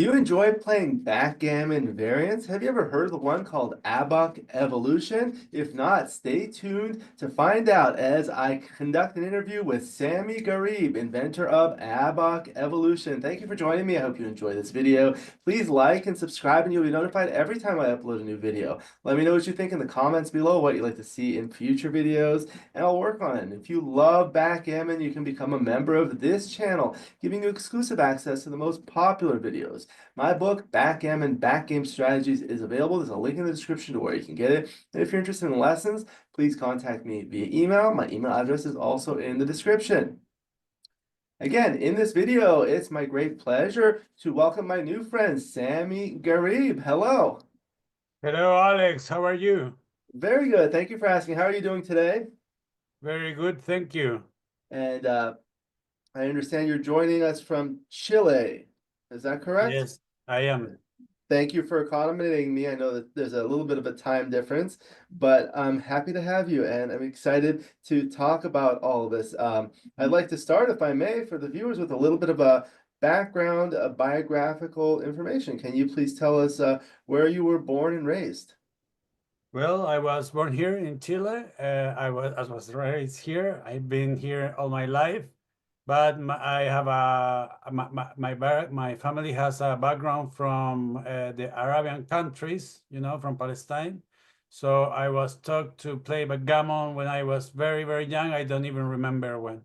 Do you enjoy playing backgammon variants? Have you ever heard of the one called Abak Evolution? If not, stay tuned to find out as I conduct an interview with Samy Garib, inventor of Abak Evolution. Thank you for joining me. I hope you enjoy this video. Please like and subscribe, and you'll be notified every time I upload a new video. Let me know what you think in the comments below, what you'd like to see in future videos, and I'll work on it. And if you love backgammon, you can become a member of this channel, giving you exclusive access to the most popular videos. My book, Backgammon Backgame Strategies, is available. There's a link in the description to where you can get it. And if you're interested in lessons, please contact me via email. My email address is also in the description. Again, in this video, it's my great pleasure to welcome my new friend, Samy Garib. Hello. Hello, Alex. How are you? Very good. Thank you for asking. How are you doing today? Very good, thank you. And I understand you're joining us from Chile. Is that correct? Yes, I am. Thank you for accommodating me. I know that there's a little bit of a time difference, but I'm happy to have you, and I'm excited to talk about all of this. I'd like to start, if I may, for the viewers with a little bit of a background, biographical information. Can you please tell us where you were born and raised? Well, I was born here in Chile. I was raised here. I've been here all my life, but I have my family has a background from the Arabian countries, from Palestine. So I was taught to play backgammon when I was very, very young. I don't even remember when.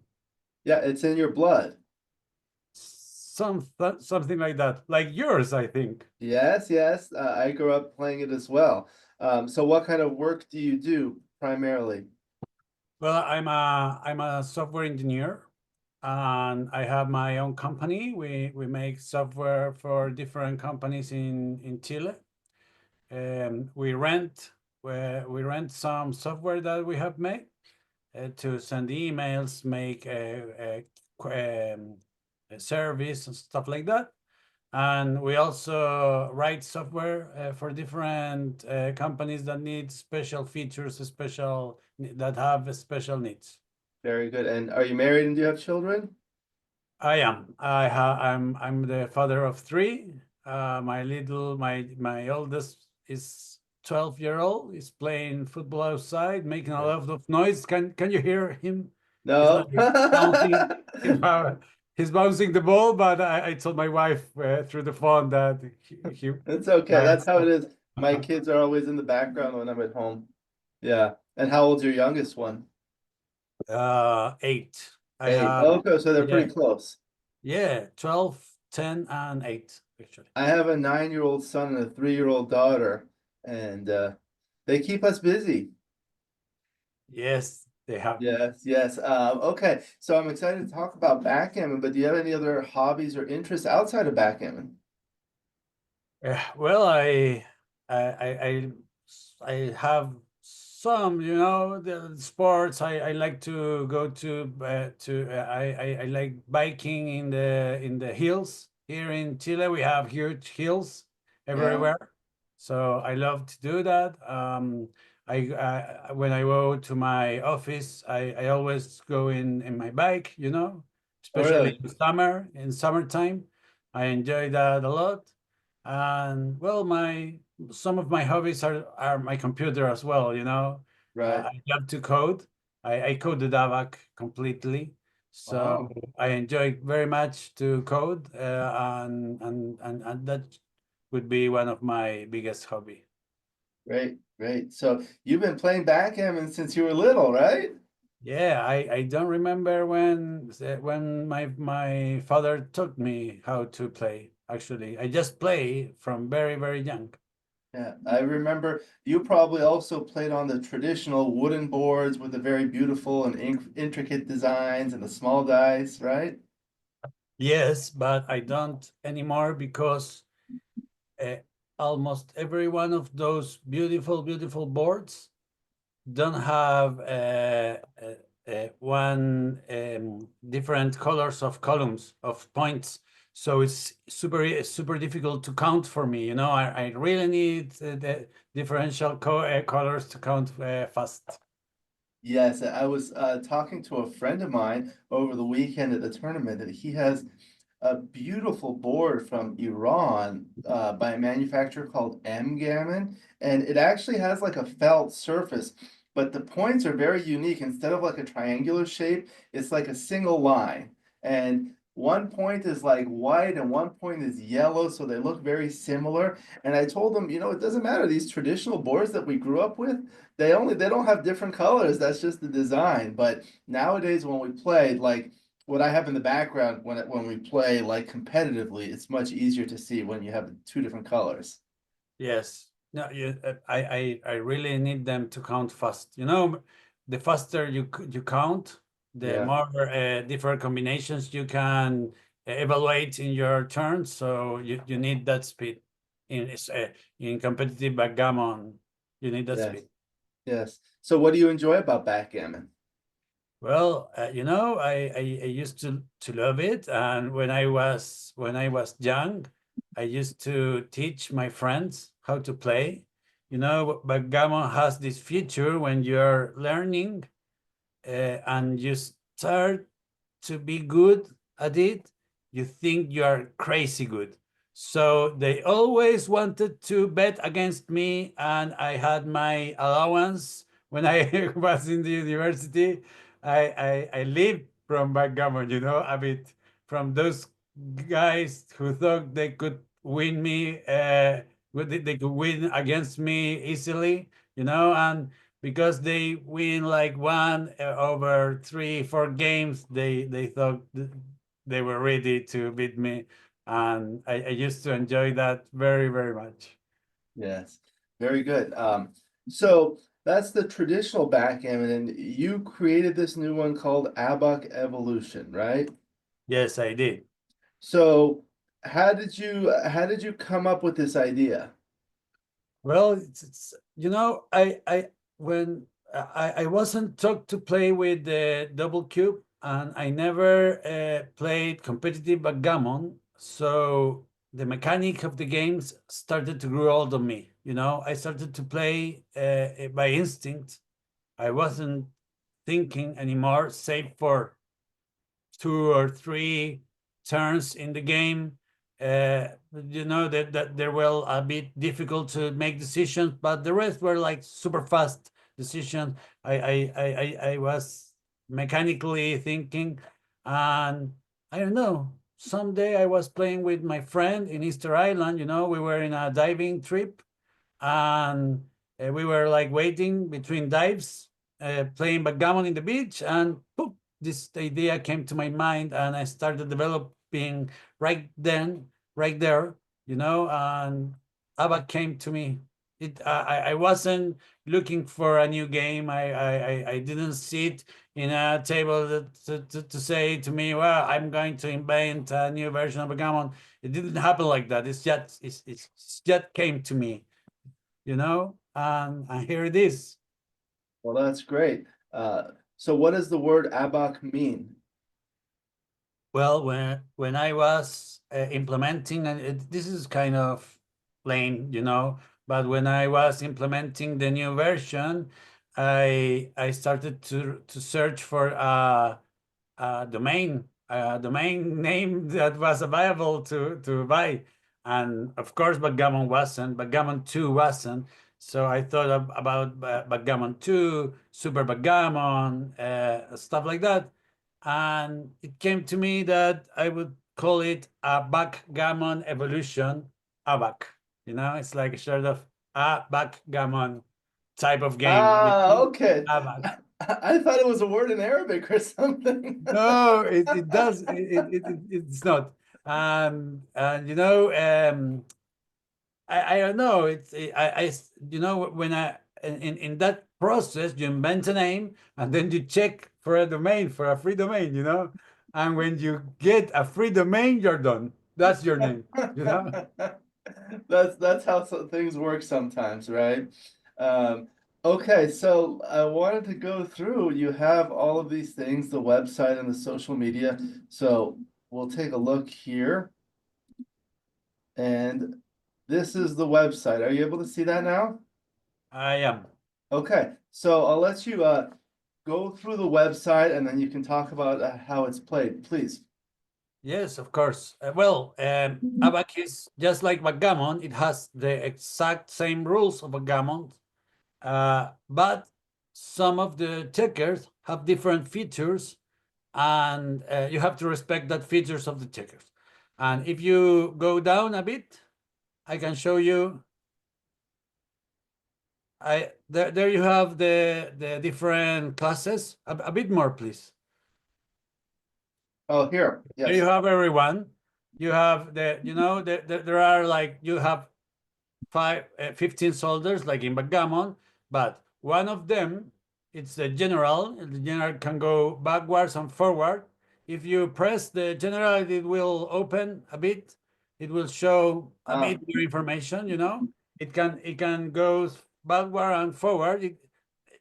Yeah, it's in your blood. Something like that, like yours, I think. Yes, yes. I grew up playing it as well. So what kind of work do you do primarily? Well, I'm a software engineer, and I have my own company. We make software for different companies in Chile. We rent some software that we have made to send emails, make a service and stuff like that. And we also write software for different companies that need special features, that have special needs. Very good. And are you married and do you have children? I am. I'm the father of three. My oldest is 12-year-old. He's playing football outside, making a lot of noise. Can you hear him? He's No. like bouncing. He's bouncing the ball, but I told my wife through the phone that he It's okay. that That's how it is. My kids are always in the background when I'm at home. Yeah. And how old's your youngest one? 8. I 8. have Okay, so they're yeah pretty close. yeah 12, 10, and 8 actually. I have a 9-year-old son and a 3-year-old daughter, and they keep us busy. Yes, they have. Yes, yes. Okay, so I'm excited to talk about backgammon, but do you have any other hobbies or interests outside of backgammon? Well, I have some, the sports. I like to go I like biking in the hills. Here in Chile, we have huge hills Yeah. everywhere, so I love to do that. When I go to my office, I always go in my bike, Oh, especially really? in summertime. I enjoy that a lot. And well, my some of my hobbies are my computer as well, Right. I love to code. I coded Abak completely, so Wow. I enjoy very much to code, and that would be one of my biggest hobby. Great, great. So you've been playing backgammon since you were little, right? Yeah, I don't remember when my father taught me how to play. Actually, I just play from very, very young. Yeah, I remember you probably also played on the traditional wooden boards with the very beautiful and intricate designs and the small dice, right? Yes, but I don't anymore because uh, almost every one of those beautiful, beautiful boards don't have one different colors of columns of points. So it's super difficult to count for me. I really need the differential colors to count fast. Yes, I was talking to a friend of mine over the weekend at the tournament, and he has a beautiful board from Iran by a manufacturer called Gammon, and it actually has like a felt surface, but the points are very unique. Instead of like a triangular shape, it's like a single line. And one point is like white and one point is yellow, so they look very similar. And I told them, it doesn't matter. These traditional boards that we grew up with, they don't have different colors. That's just the design. But nowadays when we play, like what I have in the background when we play like competitively, it's much easier to see when you have two different colors. Yes. No, I really need them to count fast. The faster you count, the Yeah. more different combinations you can evaluate in your turn. So you need that speed in competitive backgammon. You need that Yes. speed. Yes. So what do you enjoy about backgammon? Well, I used to love it, and when I was young, I used to teach my friends how to play. Backgammon has this feature when you're learning, and you start to be good at it, you think you are crazy good. So they always wanted to bet against me, and I had my allowance when I was in the university. I lived from backgammon, a bit from those guys who thought they could win me, they could win against me easily, and because they win like one over 3, 4 games, they thought they were ready to beat me, and I used to enjoy that very, very much. Yes. Very good. So that's the traditional backgammon, and you created this new one called Abak Evolution, right? Yes, I did. So how did you come up with this idea? Well, I when I wasn't taught to play with the double cube, and I never played competitive backgammon, so the mechanic of the games started to grow old on me. I started to play by instinct. I wasn't thinking anymore, save for 2 or 3 turns in the game. That they were a bit difficult to make decisions, but the rest were like super fast decisions. I was mechanically thinking, and I don't know. Someday I was playing with my friend in Easter Island. We were in a diving trip, and we were like waiting between dives, playing backgammon in the beach, and poof, this idea came to my mind, and I started developing right then, right there, and Abba came to me. I wasn't looking for a new game. I didn't sit in a table to say to me, well, I'm going to invent a new version of backgammon. It didn't happen like that. It's just came to me, and here it is. Well, that's great. So what does the word Abak mean? Well, when I was implementing, and this is kind of plain, but when I was implementing the new version, I started to search for a domain name that was available to buy, and of course, Backgammon 2 wasn't. So I thought about Backgammon 2, Super Backgammon, stuff like that. And it came to me that I would call it a backgammon evolution, ABAC. It's like a sort of a backgammon type of game with Ah, okay. ABAC. I thought it was a word in Arabic or something. No, it does. It's not. And I don't know. When in that process, you invent a name, and then you check for a domain, for a free domain, and when you get a free domain, you're done. That's your name, you know. That's how things work sometimes, right? Um, okay, so I wanted to go through. You have all of these things, the website and the social media. So we'll take a look here. And this is the website. Are you able to see that now? I am. Okay, so I'll let you go through the website and then you can talk about how it's played, please. Yes, of course. Abak is just like backgammon. It has the exact same rules of backgammon, but some of the checkers have different features, and you have to respect that features of the checkers. And if you go down a bit, I can show you. There you have the different classes. A bit more, please. Oh, here. There you Yes. have everyone. You have there are like you have 15 soldiers like in backgammon, but one of them, it's the general. The general can go backwards and forward. If you press the general, it will open a bit. It will show a Ah, bit more information. It can go backward and forward.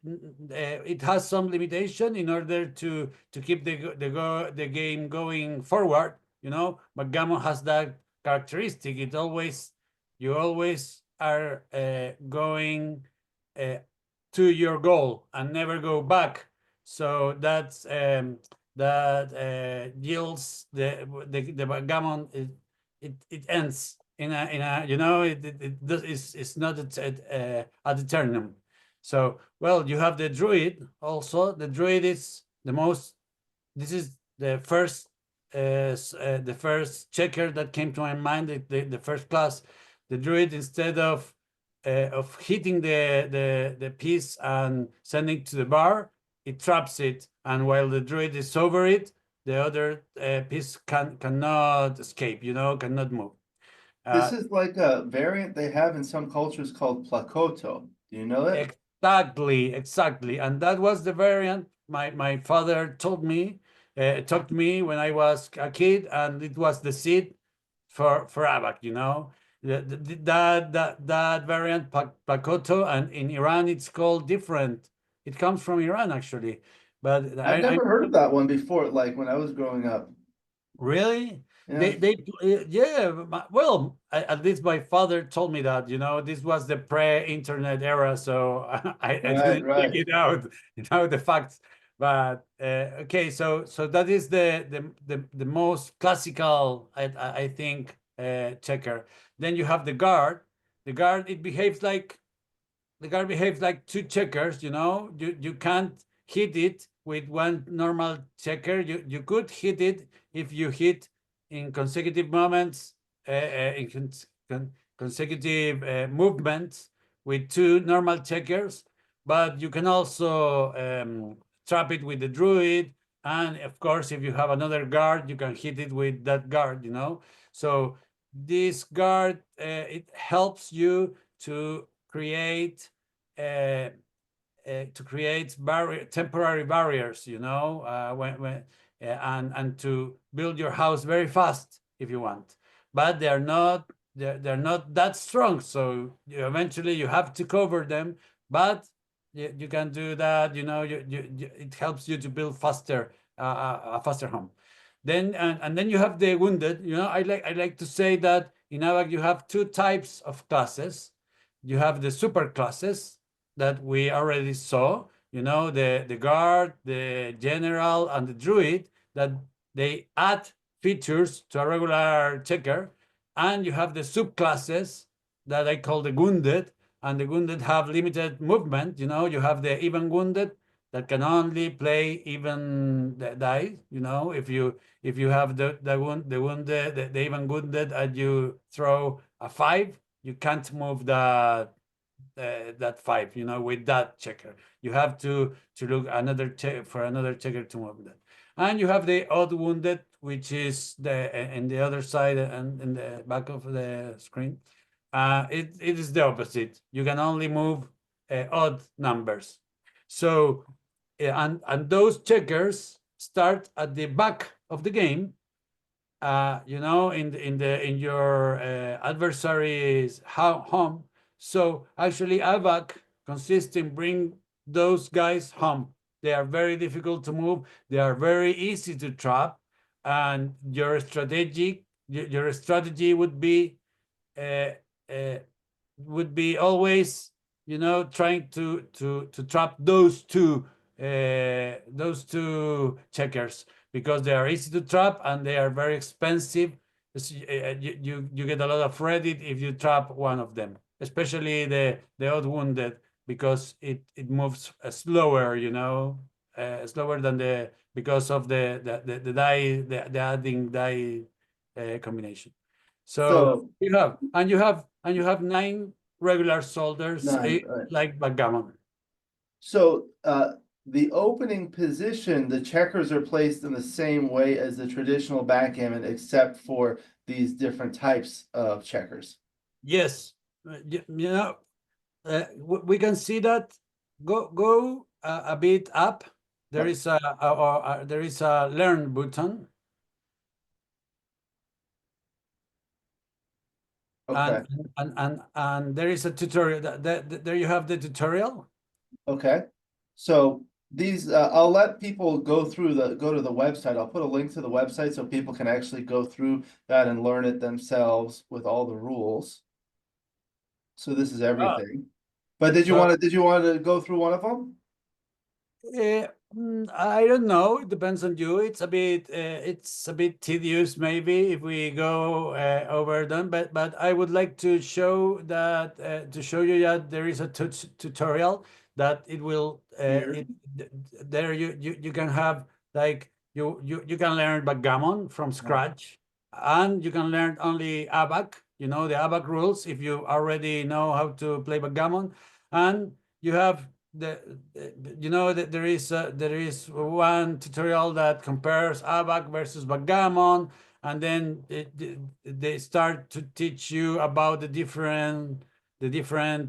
It has some limitation in order to keep the game going forward. Backgammon has that characteristic. You always are going uh, to your goal and never go back. So that yields the backgammon. It ends it's not at the turn. So, well, you have the druid also. The druid is the most. This is the first checker that came to my mind. The first class, the druid, instead of hitting the piece and sending to the bar, it traps it, and while the druid is over it, the other piece cannot escape. Cannot move. this Uh, is like a variant they have in some cultures called plakoto. Do you know it? Exactly. And that was the variant my father taught me when I was a kid, and it was the seed for Abak. That variant Pakoto, and in Iran it's called different. It comes from Iran actually, but I've I never heard of that one before, like when I was growing up. really? Yeah. Yeah, well, at least my father told me that, this was the pre-internet era, so I Right, didn't check right. it out, the facts. But okay, so that is the most classical, I think, checker. Then you have the guard. The guard, the guard behaves like two checkers. You can't hit it with one normal checker. You could hit it if you hit in consecutive moments, in consecutive movements with two normal checkers, but you can also trap it with the druid, and of course if you have another guard, you can hit it with that guard. So this guard, it helps you to create uh, temporary barriers, and to build your house very fast if you want. But they're not that strong, so eventually you have to cover them. But you can do that. It helps you to build faster, a faster home. Then you have the wounded. I like to say that in Abak you have two types of classes. You have the super classes that we already saw, the guard, the general, and the druid, that they add features to a regular checker. And you have the subclasses that I call the wounded, and the wounded have limited movement. You have the even wounded that can only play even dice. If you have the even wounded, and you throw a 5, you can't move that 5, with that checker. You have to look for another checker to move that. And you have the odd wounded, which is in the other side and in the back of the screen. It is the opposite. You can only move odd numbers. So, and those checkers start at the back of the game, in your adversary's home. So actually, Abak consists in bring those guys home. They are very difficult to move. They are very easy to trap, and your strategy uh, uh, would be always, trying to trap those two checkers, because they are easy to trap and they are very expensive. You get a lot of credit if you trap one of them, especially the odd wounded, because it moves slower, you know, slower than the because of the die the adding die combination. So So you have 9 regular soldiers, nine, right. like backgammon. So the opening position, the checkers are placed in the same way as the traditional backgammon, except for these different types of checkers. Yes, you know, we can see that. Go a bit up. There Yep. is there is a learn button, Okay. and there is a tutorial. There you have the tutorial. Okay. So these, I'll let people go to the website. I'll put a link to the website so people can actually go through that and learn it themselves with all the rules. So this is Ah, everything. But so did you want to go through one of them? I don't know. It depends on you. It's a bit tedious, maybe, if we go over them. But I would like to show that to show you that there is a tutorial that it will Here. there you can have, like, you can learn backgammon from scratch, and you can learn only Abak. You know the Abak rules if you already know how to play backgammon, and you have the you know that there is one tutorial that compares Abak versus backgammon, and then they start to teach you about the different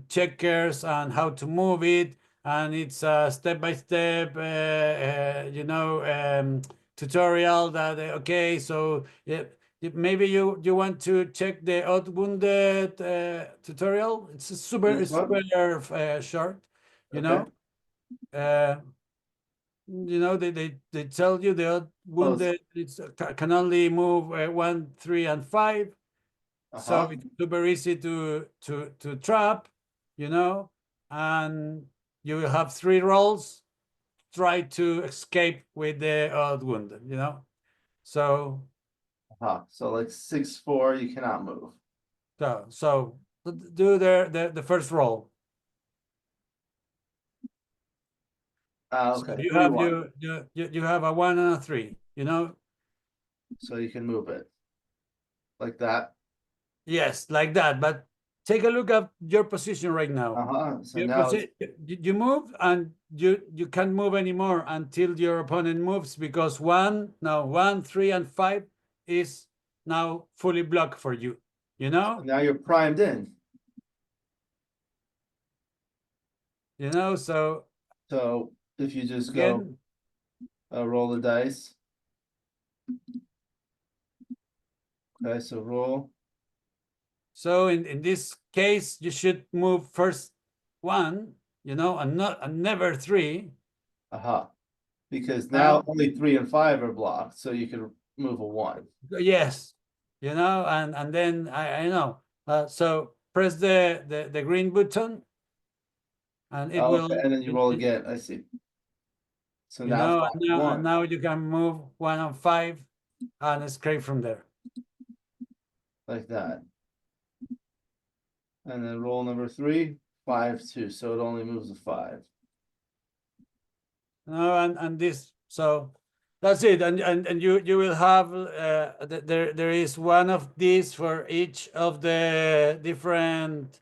checkers and how to move it, and it's a step by step tutorial that okay, so yeah, maybe you want to check the odd wounded tutorial. It's a This super one? short, you Okay. know. Uh, they tell you the odd Oh, it's- wounded can only move 1, 3, and 5, so uh-huh. it's super easy to trap, you know, and you will have 3 rolls. Try to escape with the odd wounded, you know. So Uh-huh. So like 6-4, you cannot move. so do the first roll. So Okay. you have 3-1. you have a 1 and a 3, you know. So you can move it like that. Yes, like that. But take a look at your position right now. Uh-huh. So Your now it's you move, and you can't move anymore until your opponent moves, because 1, 3, and 5 is now fully blocked for you. You know, now you're primed in. So So if you just go again, roll the dice. Okay, so roll. so in this case, you should move first 1, and never 3. Uh-huh. Because now And only 3 and 5 are blocked, so you can move a 1. yes, and then I know. So press the green button, and it Oh, will, okay, and then you roll again. I see. So now five and one now you can move 1 and 5 and escape from there. like that. And then roll number 3, 5-2. So it only moves a 5. No, and this, so that's it, and you will have there is one of these for each of the different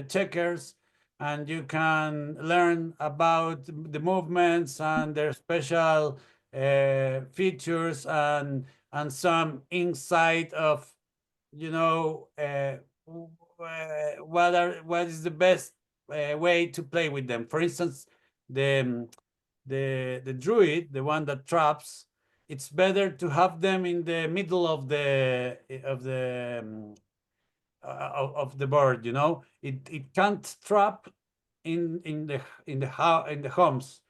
checkers, and you can learn about the movements and their special features, and some insight of, what is the best way to play with them. For instance, the the druid, the one that traps, it's better to have them in the middle of the board. It can't trap in the homes.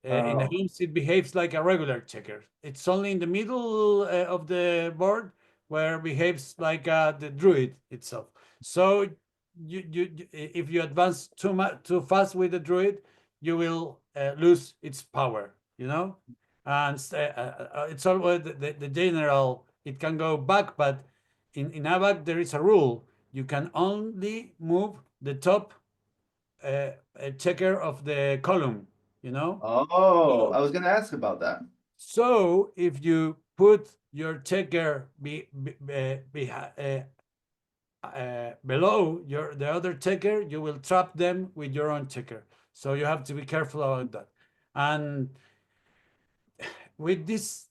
In the Oh, homes, it behaves like a regular checker. It's only in the middle of the board where it behaves like the druid itself. So if you advance too fast with the druid, you will lose its power. you know, and it's always the general. It can go back, but in Abak there is a rule. You can only move the top checker of the column, you know. Oh, So, I was going to ask about that. so if you put your checker below the other checker, you will trap them with your own checker. So you have to be careful about that. And with this,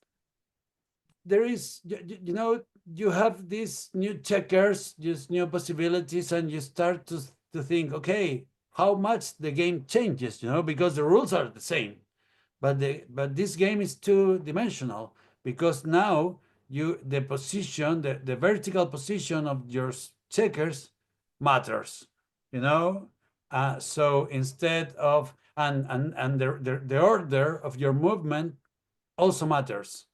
there is, you know, you have these new checkers, these new possibilities, and you start to think, okay, how much the game changes, you know, because the rules are the same. But this game is two-dimensional because now the position, the vertical position of your checkers matters, you know. So instead of and the order of your movement also matters.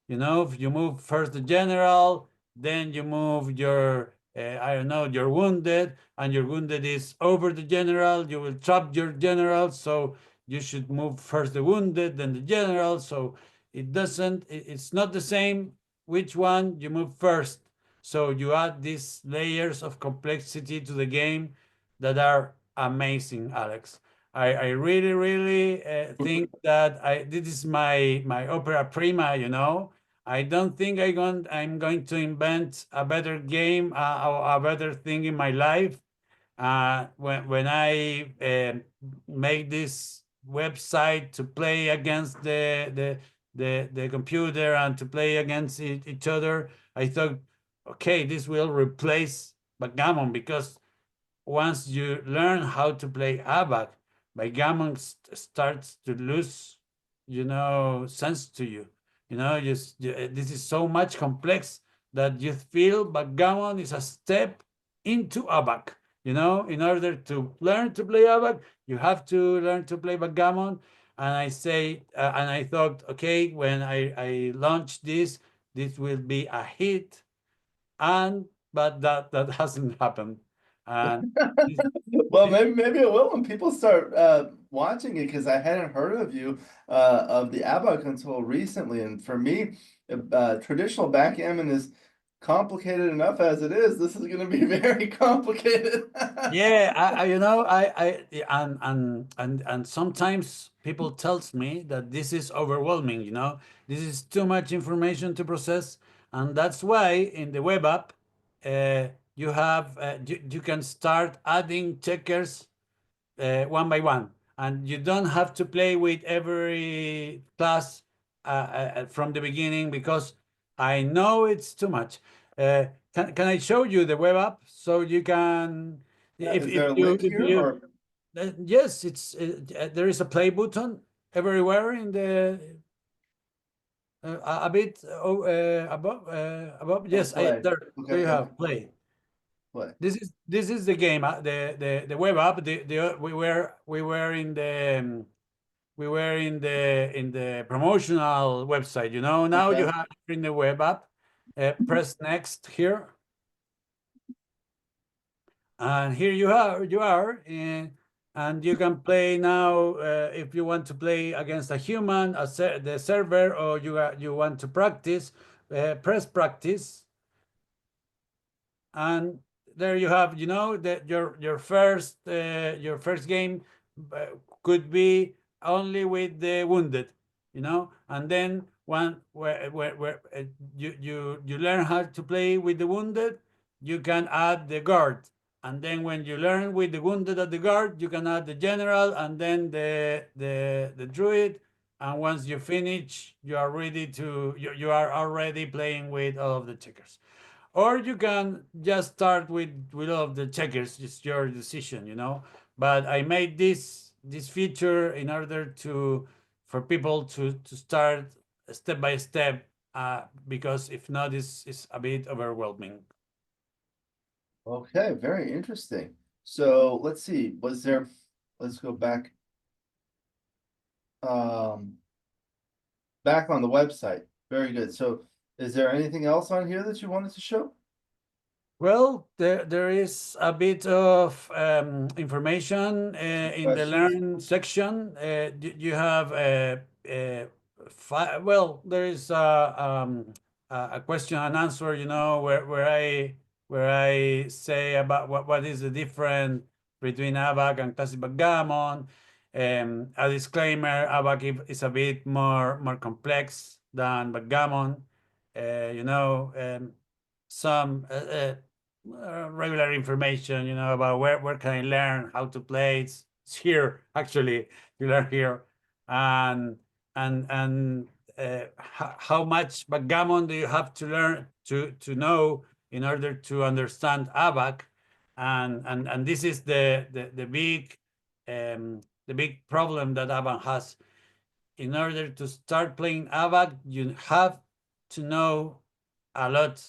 You know, if you move first the general, then you move your I don't know, your wounded, and your wounded is over the general, you will trap your general. So you should move first the wounded, then the general. So it's not the same which one you move first. So you add these layers of complexity to the game that are amazing, Alex. I really, really think that this is my opera prima, you know. I don't think I'm going to invent a better game, or a better thing in my life. When I make this website to play against the computer and to play against each other, I thought, okay, this will replace backgammon because once you learn how to play Abak, backgammon starts to lose, you know, sense to you. You know, this is so much complex that you feel backgammon is a step into Abak. You know, in order to learn to play Abak, you have to learn to play backgammon. And and I thought, okay, when I launch this will be a hit, and but that hasn't happened. And this, Well, maybe it will when people start watching it because I hadn't heard of you of the ABBA until recently, and for me, traditional backgammon is complicated enough as it is. This is going to be very complicated. yeah, you know, and sometimes people tells me that this is overwhelming, you know, this is too much information to process, and that's why in the web app, you have you can start adding checkers one by one, and you don't have to play with every class from the beginning because I know it's too much. Can I show you the web app so you can Yeah, is there a link if here you or yes, it's there is a play button everywhere in the a bit above. oh, Yes, I play? there Okay, you okay, have play. play. This is the game, the web app. We were in the we were in the promotional website. You know, now you Okay. have in the web app. Press next here, and here you are, and you can play now if you want to play against a human, the server, or you want to practice. Press practice, and there you have, you know, that your first game uh, could be only with the wounded, you know, and then one where you learn how to play with the wounded, you can add the guard, and then when you learn with the wounded at the guard, you can add the general, and then the druid, and once you finish, you are ready to you are already playing with all of the checkers, or you can just start with all of the checkers. It's your decision, you know. But I made this feature in order to for people to start step by step, because if not, this is a bit overwhelming. Okay, very interesting. So let's see, let's go um, back on the website. Very good. So is there anything else on here that you wanted to show? Well, there is a bit of information in the Questions? learn section. You have well, there is a question and answer, you know, where I say about what is the difference between Abak and classic backgammon. A disclaimer: Abak is a bit more complex than backgammon. You know, some regular information, you know, about where can I learn how to play. It's here actually. You learn here, and how much backgammon do you have to learn to know in order to understand Abak, and this is the big problem that Abak has. In order to start playing Abak, you have to know a lot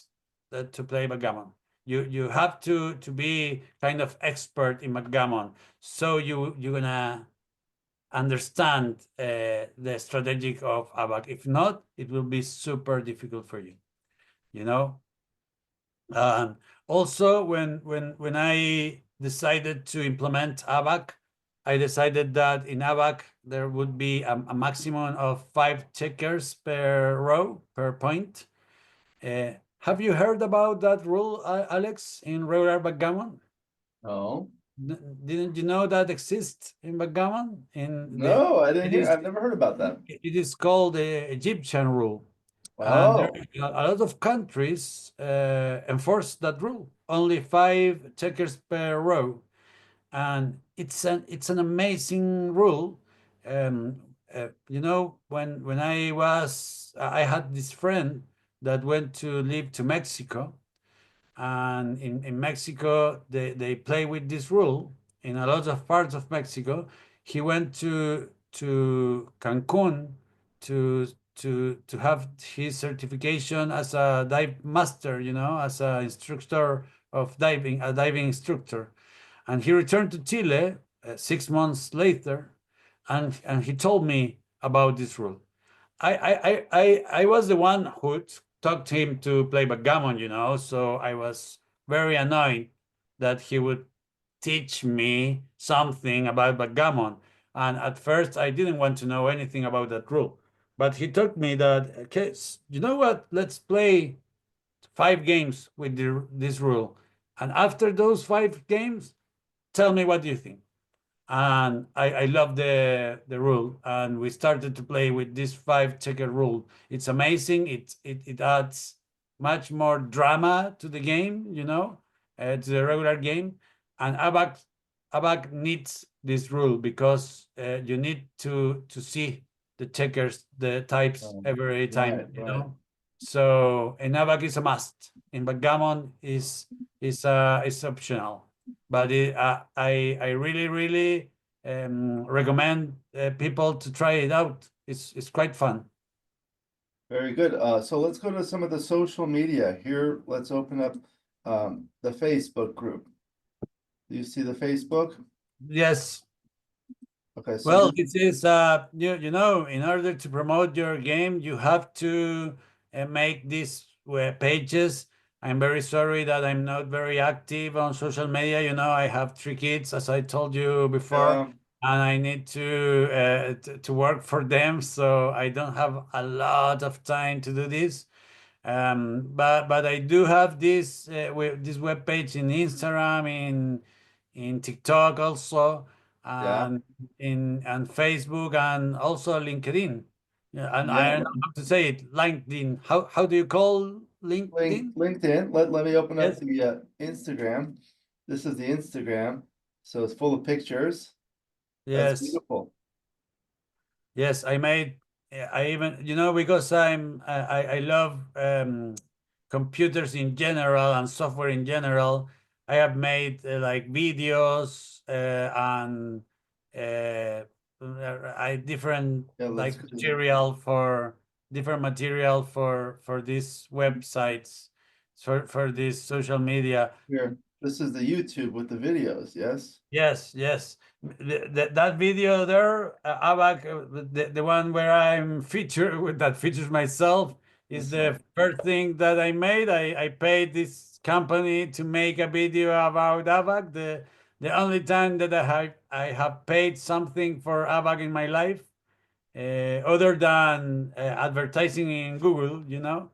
to play backgammon. You have to be kind of expert in backgammon, so you're gonna understand the strategic of Abak. If not, it will be super difficult for you. You know. Also, when I decided to implement Abak, I decided that in Abak there would be a maximum of 5 checkers per row per point. Have you heard about that rule, Alex, in regular backgammon? No. Didn't you know that exists in backgammon? No, I didn't It hear. is I've never heard about that. it is called the Egyptian rule, and there Oh, a lot of countries enforce that rule. Only 5 checkers per row, and it's an amazing rule. Um, you know, when I had this friend that went to live to Mexico, and in Mexico they play with this rule in a lot of parts of Mexico. He went to Cancun to to have his certification as a dive master, you know, as an instructor of diving, a diving instructor. And he returned to Chile 6 months later, and he told me about this rule. I was the one who talked him to play backgammon, you know, so I was very annoyed that he would teach me something about backgammon. And at first, I didn't want to know anything about that rule. But he told me that, okay, you know what? Let's play 5 games with this rule. And after those 5 games, tell me what you think. And I love the rule, and we started to play with this 5 checker rule. It's amazing. It adds much more drama to the game, you know, to the regular game. And Abak needs this rule because you need to see the checkers, the types every right, time, you right. know. So in Abak is a must. In backgammon is optional, but I really recommend people to try it out. It's quite fun. Very good. So let's go to some of the social media here. Let's open up the Facebook group. Do you see the Facebook? Yes. Okay, so Well, this, it is you know, in order to promote your game, you have to make these web pages. I'm very sorry that I'm not very active on social media. You know, I have 3 kids, as I told you before, and I need to work for them, so I don't have a lot of time to do this. But I do have this web page in Instagram, in TikTok also, yeah, and and Facebook, and also LinkedIn. Yeah, and I yeah. don't know how to say it. LinkedIn. How do you call LinkedIn? LinkedIn. Let me open up Yes. the Instagram. This is the Instagram. So it's full of pictures. That's Yes. beautiful. Yes, I made. I even, you know, because I love computers in general and software in general. I have made like videos and I different Yeah, let's like see. material for different material for these websites, for this social media. Here. This is the YouTube with the videos, yes? Yes, yes. That video there, Abak, the one where I'm featured with that features myself, Is That's the fun. first thing that I made. I paid this company to make a video about Abak. The only time that I have paid something for Abak in my life, other than advertising in Google, you know.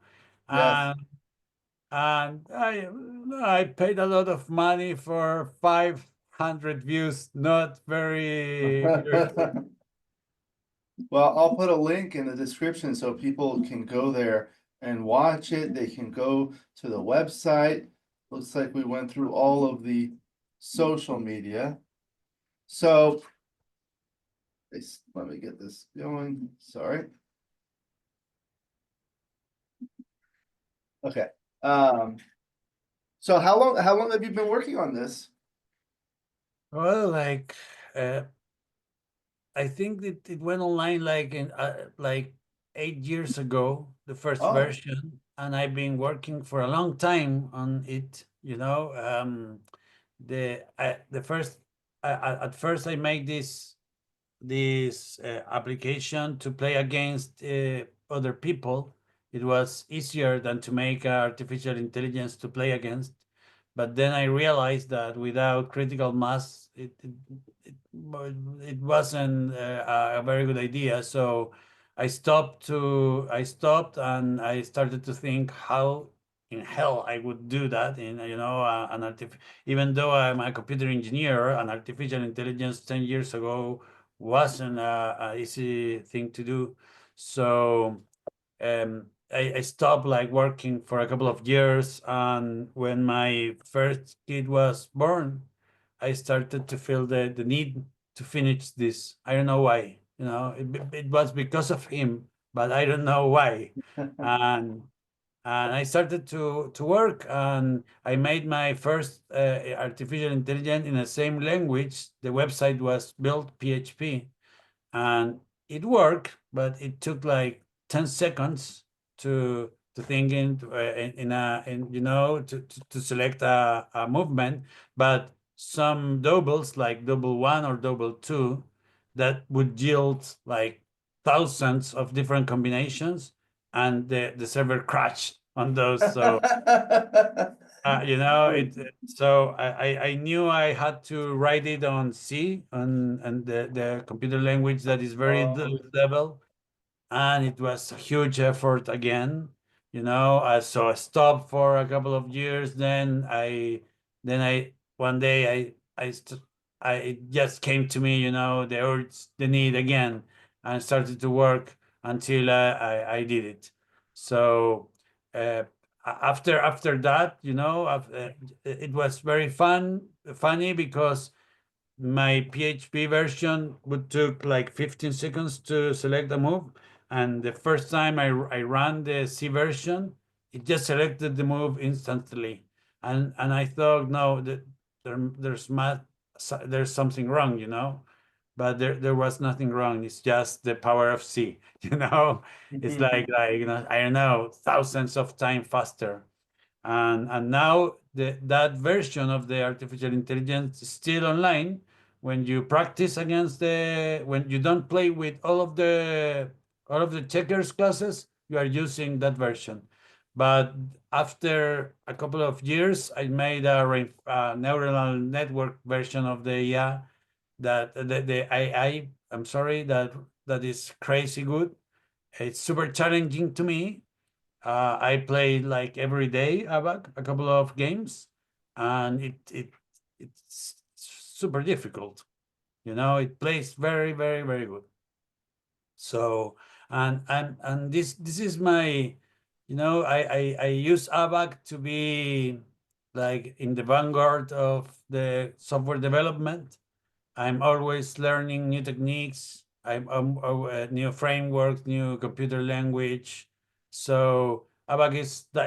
Yes. And and I paid a lot of money for 500 views. Not very good. Well, I'll put a link in the description so people can go there and watch it. They can go to the website. Looks like we went through all of the social media. So let me get this going. Sorry. Okay. Um, so how long have you been working on this? Well, like I think it went online like 8 years ago, the first Oh, version, and I've been working for a long time on it. The first at first I made this application to play against other people. It was easier than to make artificial intelligence to play against. But then I realized that without critical mass, it wasn't a very good idea. So I stopped and I started to think how in hell I would do that. Even though I'm a computer engineer, an artificial intelligence 10 years ago wasn't a easy thing to do. So I stopped like working for a couple of years, and when my first kid was born, I started to feel the need to finish this. I don't know why. It was because of him, but I don't know why. And and I started to work, and I made my first artificial intelligence in the same language. The website was built PHP, and it worked, but it took like 10 seconds to think to select a movement. But some doubles like double one or double two that would yield like thousands of different combinations, and the server crashed on those. So I knew I had to write it on C, and the computer language that is very low Oh. level, and it was a huge effort again. So I stopped for a couple of years. Then I one day it just came to me, the urge, the need again, and started to work until I did it. So after that, it was very funny, because my PHP version would took like 15 seconds to select a move, and the first time I ran the C version, it just selected the move instantly, and I thought, no, that there's something wrong, but there was nothing wrong. It's just the power of C. It's like I don't know, thousands of times faster. And now that version of the artificial intelligence is still online. When you practice against when you don't play with all of the checkers classes, you are using that version. But after a couple of years, I made a neural network version of the IA, that the AI, I'm sorry, that is crazy good. It's super challenging to me. I play like every day a couple of games, and it's super difficult. It plays very, very, very good. So, and this is my, I use Abak to be like in the vanguard of the software development. I'm always learning new techniques. New frameworks, new computer language. So ABAC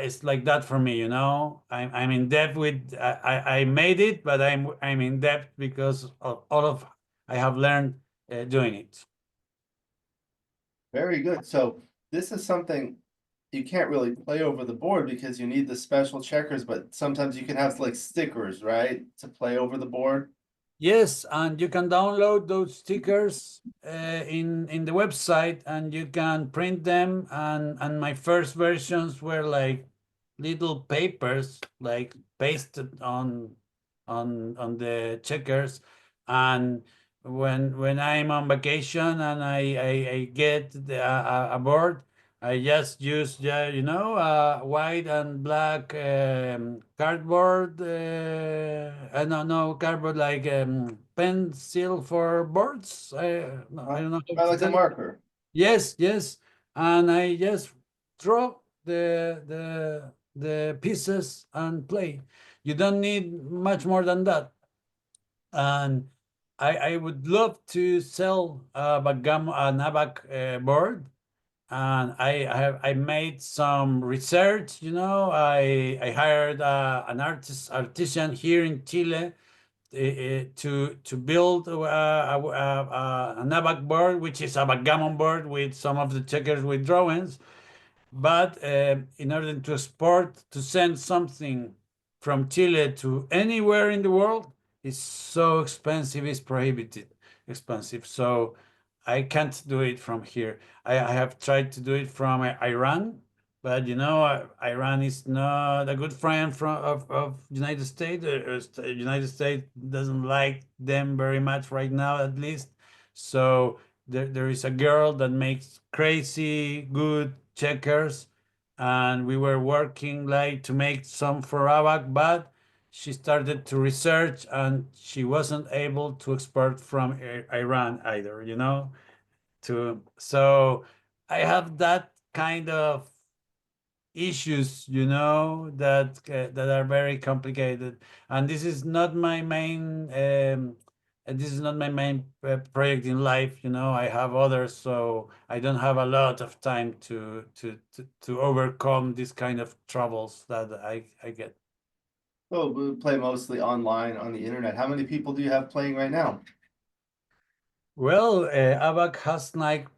is like that for me. I'm in depth with. I made it, but I'm in depth because of all of I have learned doing it. Very good. So this is something you can't really play over the board because you need the special checkers, but sometimes you can have like stickers, right? To play over the board. Yes, and you can download those stickers in the website, and you can print them. And my first versions were like little papers, like pasted on the checkers. And when I'm on vacation and I get a board, I just use, yeah, white and black cardboard. No, cardboard, like pencil for boards. No, I don't know how Kind of to like a tell it. marker. Yes, yes, and I just draw the pieces and play. You don't need much more than that. And I would love to sell an Abak board, and I made some research. I hired an artisan here in Chile to build an Abak board, which is a backgammon board with some of the checkers with drawings. But in order to export, to send something from Chile to anywhere in the world, is so expensive, it's prohibited expensive. So I can't do it from here. I have tried to do it from Iran, but Iran is not a good friend of United States. United States doesn't like them very much right now, at least. So there is a girl that makes crazy good checkers, and we were working like to make some for Abak, but she started to research and she wasn't able to export from Iran either, so I have that kind of issues, that are very complicated. And this is not my main project in life. I have others, so I don't have a lot of time to overcome this kind of troubles that I get. Oh, we play mostly online on the internet. How many people do you have playing right now? Well, Abak has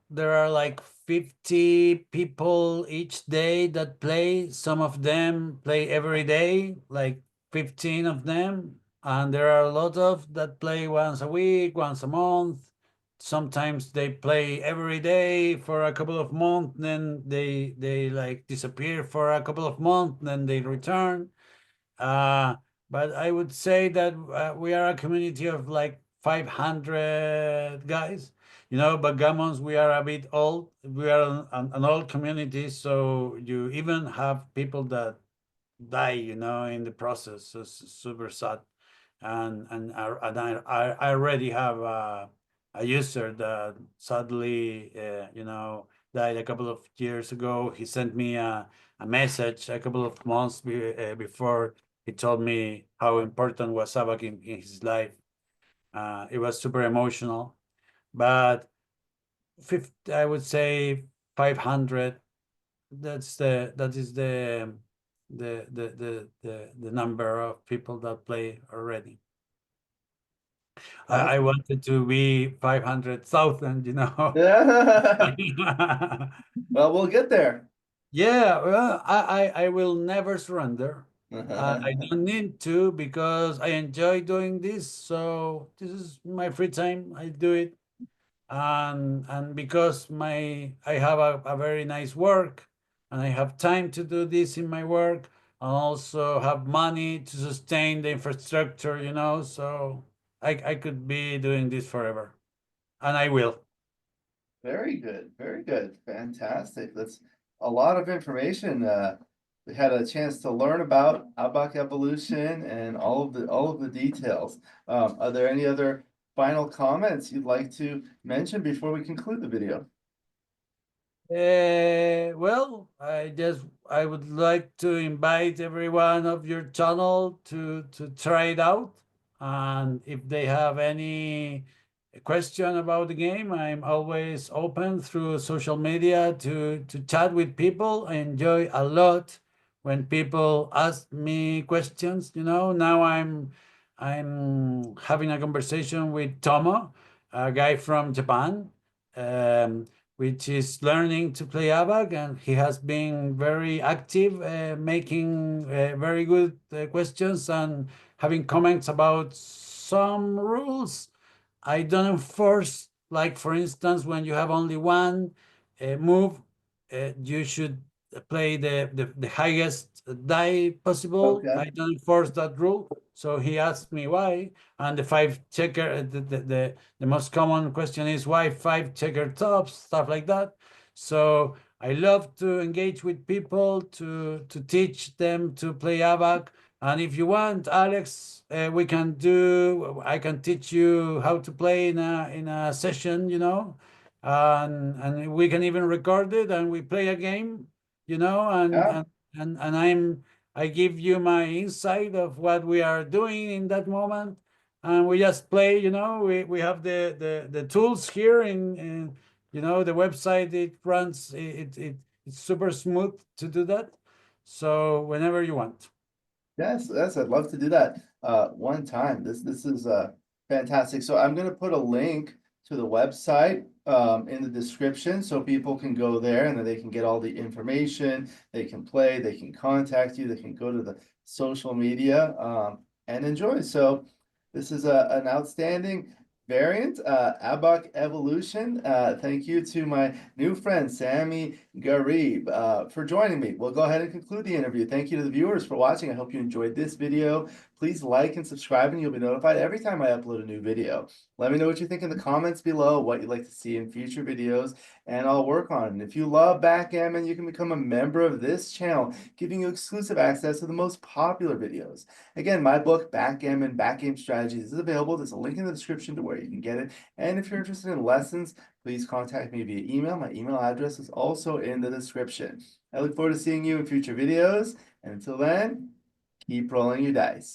there are like 50 people each day that play. Some of them play every day, like 15 of them. And there are a lot of that play once a week, once a month. Sometimes they play every day for a couple of months, then they like disappear for a couple of months, then they return. Uh, but I would say that we are a community of like 500 guys. Backgammons, we are a bit old. We are an old community, so you even have people that die, in the process. So it's super sad. And I already have a user that sadly, died a couple of years ago. He sent me a message a couple of months before he told me how important was Sabak in his life. It was super emotional, but 50, I would say 500. That is the number of people that play already. I Awesome. wanted to be 500,000. Yeah. Well, we'll get there. Yeah, well, I will never surrender. I don't need to, because I enjoy doing this. So this is my free time. I do it, and because I have a very nice work, and I have time to do this in my work, and also have money to sustain the infrastructure. So I could be doing this forever, and I will. Very good, very good. Fantastic. That's a lot of information. We had a chance to learn about Abak evolution and all of the details. Are there any other final comments you'd like to mention before we conclude the video? Well, I would like to invite everyone of your channel to try it out, and if they have any question about the game, I'm always open through social media to chat with people. I enjoy a lot when people ask me questions. Now I'm having a conversation with Tomo, a guy from Japan. which is learning to play Abak, and he has been very active, making very good questions and having comments about some rules. I don't enforce, like for instance, when you have only one move, you should play the highest die possible. Okay. I don't enforce that rule. So he asked me why, and the five checker, the most common question is why five checker tops, stuff like that. So I love to engage with people to teach them to play Abak. And if you want, Alex, I can teach you how to play in a session, and we can even record it and we play a game, and Yeah. I give you my insight of what we are doing in that moment, and we just play. We have the tools here in the website. It runs it's super smooth to do that. So whenever you want. Yes, I'd love to do that one time. This is fantastic. So I'm gonna put a link to the website in the description so people can go there and then they can get all the information, they can play, they can contact you, they can go to the social media and enjoy. So this is an outstanding variant, Abak Evolution. Thank you to my new friend Samy Garib for joining me. We'll go ahead and conclude the interview. Thank you to the viewers for watching. I hope you enjoyed this video. Please like and subscribe and you'll be notified every time I upload a new video. Let me know what you think in the comments below, what you'd like to see in future videos, and I'll work on it. And if you love Backgammon, you can become a member of this channel, giving you exclusive access to the most popular videos. Again, my book, Backgammon, Backgame Strategies, is available. There's a link in the description to where you can get it. And if you're interested in lessons, please contact me via email. My email address is also in the description. I look forward to seeing you in future videos. And until then, keep rolling your dice.